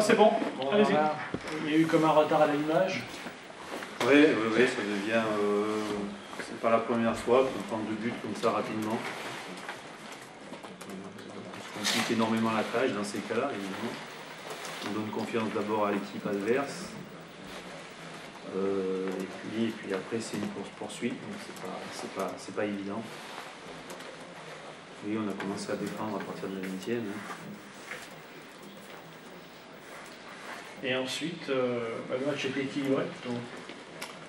c'est bon. Bon, Allez-y. voilà. Il y a eu comme un retard à l'allumage. Oui, ça devient. C'est pas la première fois qu'on prend 2 buts comme ça rapidement. On se complique énormément la tâche dans ces cas-là, évidemment. On donne confiance d'abord à l'équipe adverse. Et puis après, c'est une course-poursuite, donc c'est pas évident. Oui, on a commencé à défendre à partir de la 20e. Et ensuite, le match était équilibré. Donc...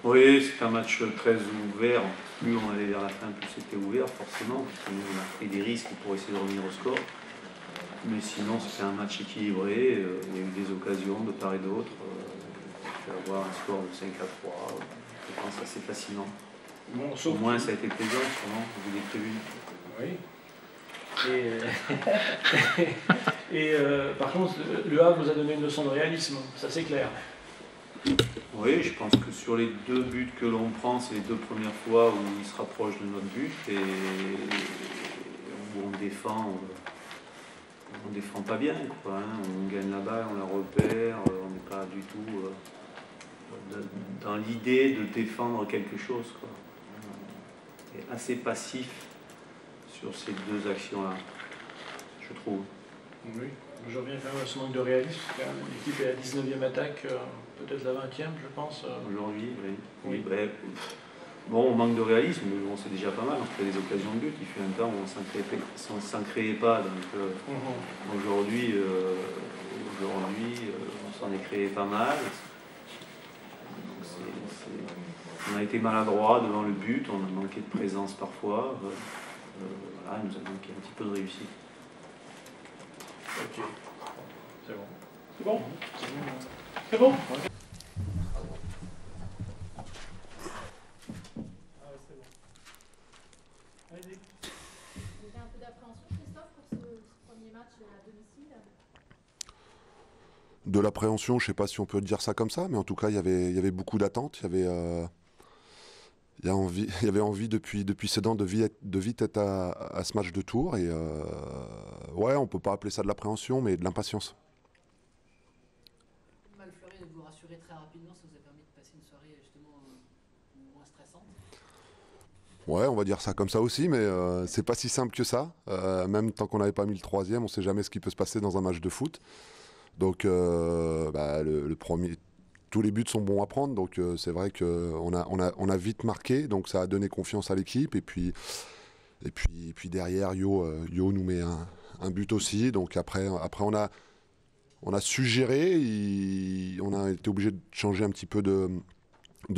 Oui, c'est un match très ouvert. Plus on allait vers la fin, plus c'était ouvert, forcément. Parce que nous, on a pris des risques pour essayer de revenir au score. Mais sinon, c'était un match équilibré. Il y a eu des occasions de part et d'autre. On peut avoir un score de 5-3, je pense assez facilement. Bon, Au moins, ça a été plaisant, sûrement, vu les tribunes. Oui. Et par contre, le Havre nous a donné une leçon de réalisme, ça c'est clair. Oui, je pense que sur les 2 buts que l'on prend, c'est les 2 premières fois où ils se rapprochent de notre but et où on défend pas bien, quoi, hein. On gagne la balle, on la repère, on n'est pas du tout dans l'idée de défendre quelque chose, quoi. On est assez passif sur ces 2 actions-là, je trouve. Oui, je reviens quand même à ce manque de réalisme. L'équipe est à la 19e attaque, peut-être la 20e, je pense. Aujourd'hui, oui. Oui. Bref. Bon, on manque de réalisme, mais bon, c'est déjà pas mal. On fait des occasions de but. Il fut un temps où on s'en créait pas. Donc aujourd'hui, on s'en est créé pas mal. Donc, on a été maladroit devant le but, on a manqué de présence parfois. Voilà, il nous a manqué un petit peu de réussite. Ok, c'est bon. C'est bon. C'est bon. Vous avez un peu d'appréhension, Christophe, pour ce premier match à domicile? De l'appréhension, je ne sais pas si on peut dire ça comme ça, mais en tout cas, il y avait beaucoup d'attentes. Il y avait envie depuis Sedan de vite être à ce match de tour. Et ouais, on ne peut pas appeler ça de l'appréhension, mais de l'impatience. Malfleury de vous rassurer très rapidement, ça vous a permis de passer une soirée justement moins stressante. Ouais, on va dire ça comme ça aussi, mais c'est pas si simple que ça. Même tant qu'on n'avait pas mis le 3e, on ne sait jamais ce qui peut se passer dans un match de foot. Donc, le premier, tous les buts sont bons à prendre. Donc, c'est vrai qu'on a vite marqué. Donc, ça a donné confiance à l'équipe. Et puis derrière, Yo nous met un but aussi. Donc, après on a su gérer. On a été obligé de changer un petit peu de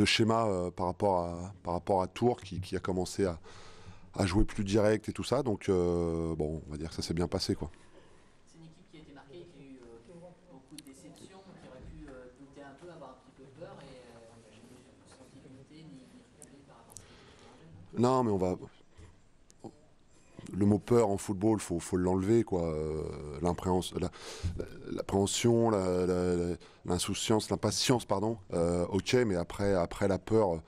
schéma par rapport à Tours qui a commencé à jouer plus direct et tout ça. Donc, bon, on va dire que ça s'est bien passé, quoi. C'est une équipe qui a été marquée, qui a eu beaucoup de déceptions, qui aurait pu douter un peu, avoir un petit peu peur et on n'a jamais senti limité ni reculé par rapport à ce qui était. Non, mais on va. Le mot peur en football, faut l'enlever, quoi. L'appréhension, l'insouciance, l'impatience, pardon. Ok, mais après la peur,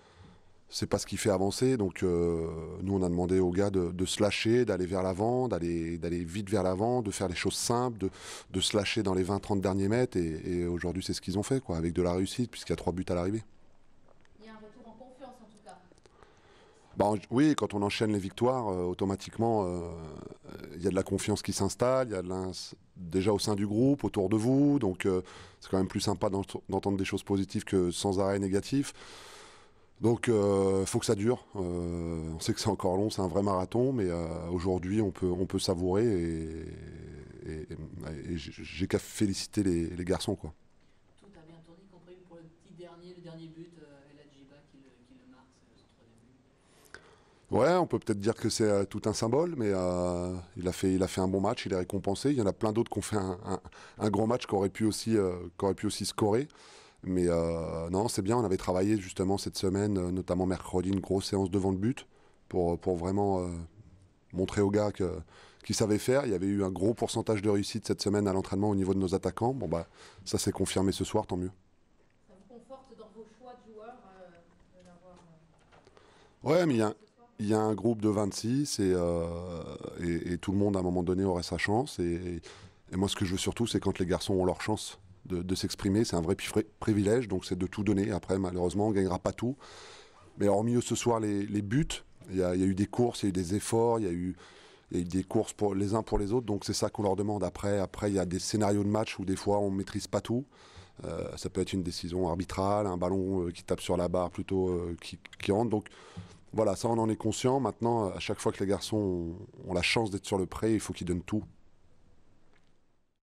c'est pas ce qui fait avancer. Donc nous, on a demandé aux gars de se lâcher, d'aller vers l'avant, d'aller vite vers l'avant, de faire les choses simples, de se lâcher dans les 20-30 derniers mètres. Et aujourd'hui, c'est ce qu'ils ont fait, quoi, avec de la réussite, puisqu'il y a 3 buts à l'arrivée. Il y a un retour en confiance en tout cas. Oui, quand on enchaîne les victoires, automatiquement, il y a de la confiance qui s'installe, il y a déjà au sein du groupe, autour de vous, donc c'est quand même plus sympa d'entendre des choses positives que sans arrêt négatif. Donc, faut que ça dure. On sait que c'est encore long, c'est un vrai marathon, mais aujourd'hui, on peut savourer et j'ai qu'à féliciter les garçons, quoi. Tout a bien tourné, y compris pour le dernier but, El Hadjiba qui le marque, c'est son 3e but. Ouais, on peut peut-être dire que c'est tout un symbole, mais il a fait un bon match, il est récompensé. Il y en a plein d'autres qui ont fait un grand match qui aurait pu aussi scorer. Mais non, c'est bien, on avait travaillé justement cette semaine, notamment mercredi, une grosse séance devant le but pour vraiment montrer aux gars qu'ils savaient faire. Il y avait eu un gros pourcentage de réussite cette semaine à l'entraînement au niveau de nos attaquants. Bon, bah, ça s'est confirmé ce soir, tant mieux. Ça vous conforte dans vos choix de joueurs de l'avoir. Ouais, mais il y a un groupe de 26 et tout le monde à un moment donné aurait sa chance. Et moi, ce que je veux surtout, c'est quand les garçons ont leur chance. de s'exprimer. C'est un vrai privilège, donc c'est de tout donner. Après, malheureusement, on ne gagnera pas tout. Mais hormis ce soir les buts, il y a eu des courses, il y a eu des efforts, il y a eu des courses les uns pour les autres. Donc c'est ça qu'on leur demande. Après, il y a des scénarios de match où des fois on ne maîtrise pas tout. Ça peut être une décision arbitrale, un ballon qui tape sur la barre plutôt qui rentre. Donc voilà, ça on en est conscient. Maintenant, à chaque fois que les garçons ont la chance d'être sur le pré, il faut qu'ils donnent tout